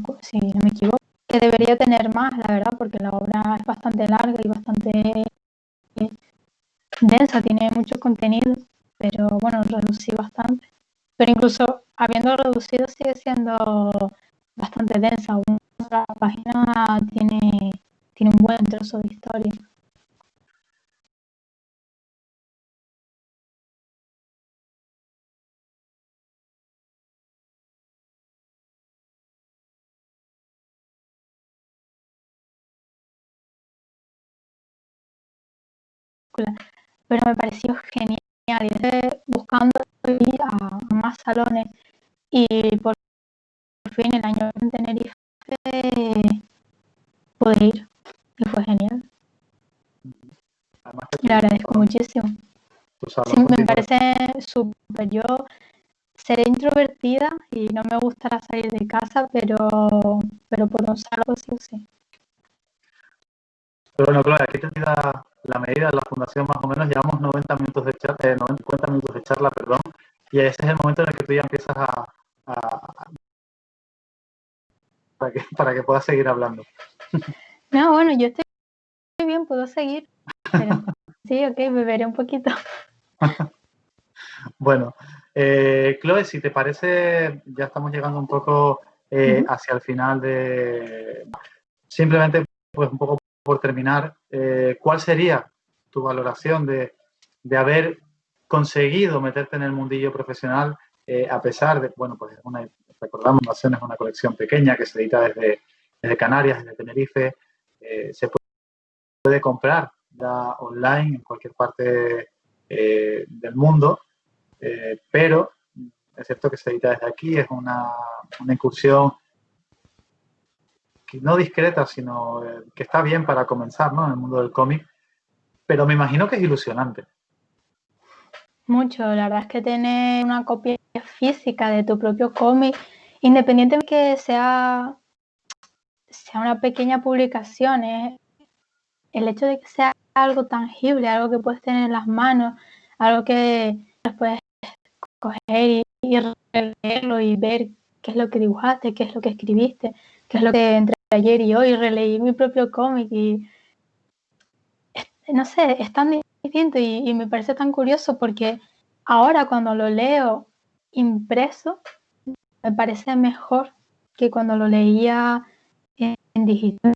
me equivoco. Que debería tener más, la verdad, porque la obra es bastante larga y bastante densa, tiene mucho contenido, pero bueno, reducí bastante. Pero incluso habiendo reducido sigue siendo bastante densa. Una página tiene un buen trozo de historia. Pero me pareció genial. Y estoy buscando ir a más salones y por fin el año en Tenerife pude ir y fue genial. Además, Le agradezco muchísimo. Sí, me parece súper. Yo seré introvertida y no me gustará salir de casa, pero por un salón sí o sí. Pero bueno, Chloe, aquí te da la medida de la fundación más o menos. Llevamos 90 minutos de charla, 50 minutos de charla, perdón, y ese es el momento en el que tú ya empiezas para que puedas seguir hablando. No, bueno, yo estoy bien, puedo seguir, pero sí, ok, beberé un poquito. Bueno, Chloe, si te parece, ya estamos llegando un poco hacia el final de... Simplemente, pues un poco por terminar, ¿cuál sería tu valoración de haber conseguido meterte en el mundillo profesional a pesar de, bueno, pues recordamos, Nación es una colección pequeña que se edita desde Canarias, desde Tenerife, se puede comprar ya online en cualquier parte del mundo, pero es cierto que se edita desde aquí, es una incursión no discreta, sino que está bien para comenzar, ¿no? En el mundo del cómic, pero me imagino que es ilusionante. Mucho, la verdad es que tener una copia física de tu propio cómic, independientemente de que sea una pequeña publicación, el hecho de que sea algo tangible, algo que puedes tener en las manos, algo que puedes coger y releerlo y ver qué es lo que dibujaste, qué es lo que escribiste, qué es lo que entre ayer y hoy releí mi propio cómic y no sé, es tan distinto y me parece tan curioso porque ahora cuando lo leo impreso me parece mejor que cuando lo leía en digital.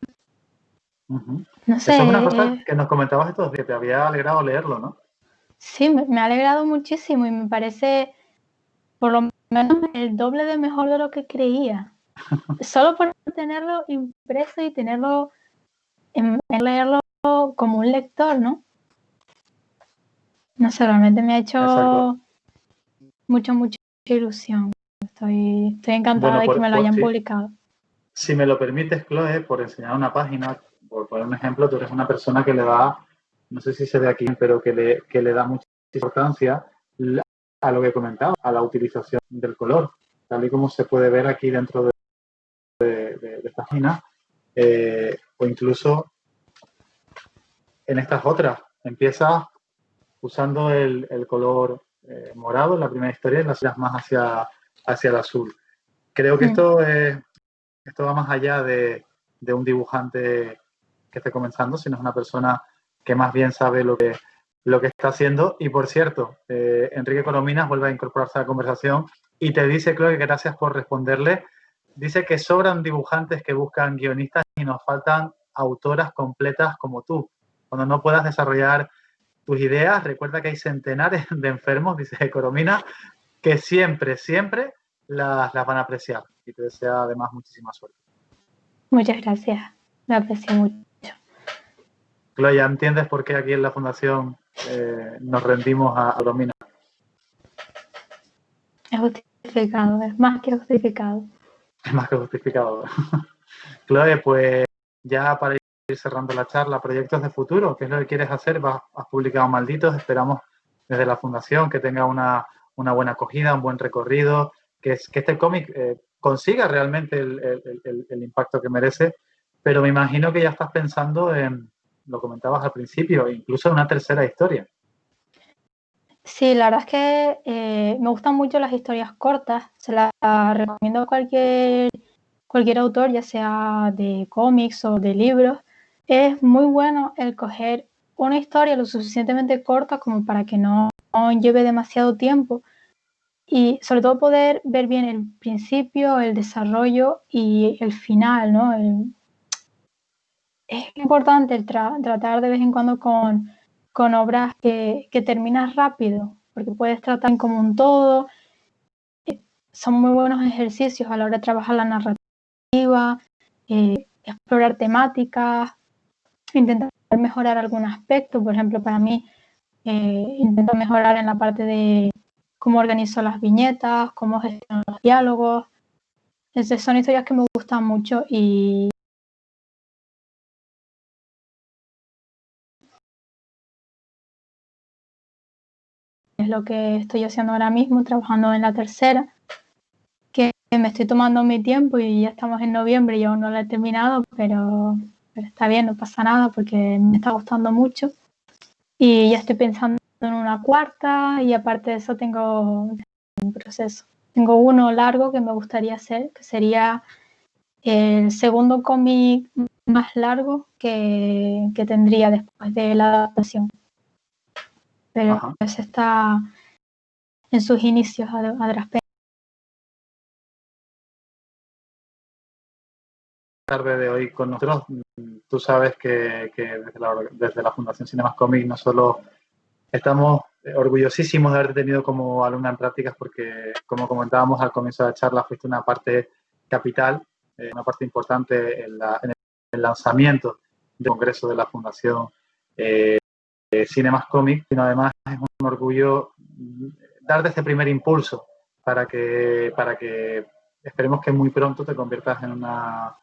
No sé. Eso es una cosa que nos comentabas estos días, que te había alegrado leerlo, ¿no? Sí, me ha alegrado muchísimo y me parece por lo menos el doble de mejor de lo que creía. Solo por tenerlo impreso y tenerlo en leerlo como un lector, ¿no? No sé, realmente me ha Exacto. hecho mucha ilusión. Estoy encantada Bueno, de que me lo hayan sí. publicado. Si me lo permites, Chloe, por enseñar una página, por poner un ejemplo, tú eres una persona que le da, no sé si se ve aquí, pero que le da mucha importancia a lo que comentaba, a la utilización del color, tal y como se puede ver aquí dentro de esta página, o incluso en estas otras. Empieza usando el color morado en la primera historia y las otras más hacia el azul. Creo que esto va más allá de un dibujante que esté comenzando, sino es una persona que más bien sabe lo que está haciendo. Y por cierto, Enrique Corominas vuelve a incorporarse a la conversación y te dice, Chloe, que gracias por responderle. Dice que sobran dibujantes que buscan guionistas y nos faltan autoras completas como tú. Cuando no puedas desarrollar tus ideas, recuerda que hay centenares de enfermos, dice Coromina, que siempre las van a apreciar. Y te desea además muchísima suerte. Muchas gracias, lo aprecio mucho. Chloe, ¿ya entiendes por qué aquí en la Fundación nos rendimos a Coromina? Es justificado, es más que justificado. Es más que justificado. Chloe, pues ya para ir cerrando la charla, proyectos de futuro, ¿qué es lo que quieres hacer? Has publicado Malditos, esperamos desde la Fundación que tenga una buena acogida, un buen recorrido, que este cómic consiga realmente el impacto que merece, pero me imagino que ya estás pensando en, lo comentabas al principio, incluso en una tercera historia. Sí, la verdad es que me gustan mucho las historias cortas, se las recomiendo a cualquier autor, ya sea de cómics o de libros. Es muy bueno el coger una historia lo suficientemente corta como para que no lleve demasiado tiempo y sobre todo poder ver bien el principio, el desarrollo y el final, ¿no? Es importante tratar de vez en cuando con obras que terminas rápido, porque puedes tratar como un todo. Son muy buenos ejercicios a la hora de trabajar la narrativa, explorar temáticas, intentar mejorar algún aspecto. Por ejemplo, para mí, intento mejorar en la parte de cómo organizo las viñetas, cómo gestiono los diálogos. Entonces, son historias que me gustan mucho y es lo que estoy haciendo ahora mismo, trabajando en la tercera, que me estoy tomando mi tiempo y ya estamos en noviembre y aún no la he terminado, pero está bien, no pasa nada porque me está gustando mucho. Y ya estoy pensando en una cuarta y aparte de eso tengo un proceso. Tengo uno largo que me gustaría hacer, que sería el segundo cómic más largo que tendría después de la adaptación. Pero ese está en sus inicios a duras penas. Tarde de hoy con nosotros, tú sabes que desde la Fundación Cinemas Comics no solo estamos orgullosísimos de haberte tenido como alumna en prácticas porque, como comentábamos al comienzo de la charla, fuiste una parte capital, una parte importante en el lanzamiento del Congreso de la Fundación Cinemas Comics, sino además es un orgullo darte este primer impulso para que esperemos que muy pronto te conviertas en una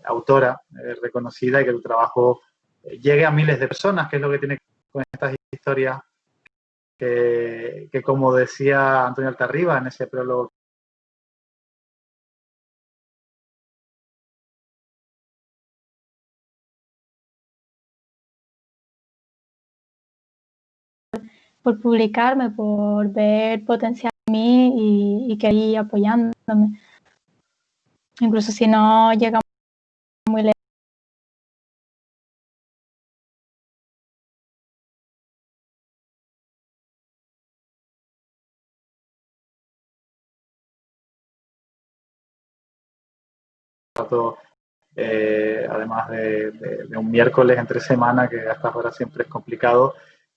autora reconocida y que tu trabajo llegue a miles de personas, que es lo que tiene con estas historias que como decía Antonio Altarriba en ese prólogo, por publicarme, por ver potencial en mí y que ir apoyándome. Incluso si no llegamos muy lejos. Además de un miércoles entre semana, que a estas horas siempre es complicado.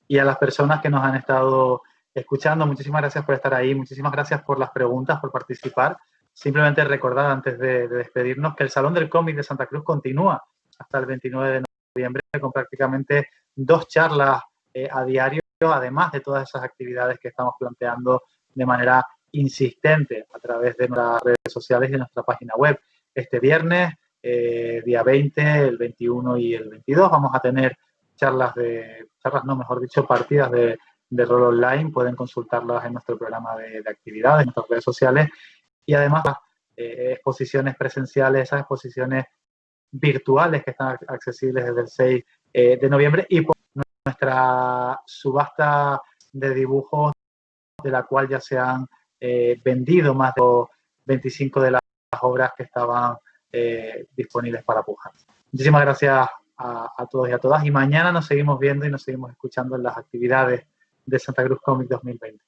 Y a las personas que nos han estado escuchando, muchísimas gracias por estar ahí, muchísimas gracias por las preguntas, por participar. Simplemente recordar antes de despedirnos que el Salón del Cómic de Santa Cruz continúa hasta el 29 de noviembre con prácticamente 2 charlas a diario, además de todas esas actividades que estamos planteando de manera insistente a través de nuestras redes sociales y de nuestra página web. Este viernes, día 20, el 21 y el 22, vamos a tener partidas de rol online. Pueden consultarlas en nuestro programa de actividades, en nuestras redes sociales. Y además, exposiciones presenciales, esas exposiciones virtuales que están accesibles desde el 6 de noviembre. Y por nuestra subasta de dibujos, de la cual ya se han vendido más de 25 de las obras que estaban disponibles para pujar. Muchísimas gracias a todos y a todas. Y mañana nos seguimos viendo y nos seguimos escuchando en las actividades de Santa Cruz Comic 2020.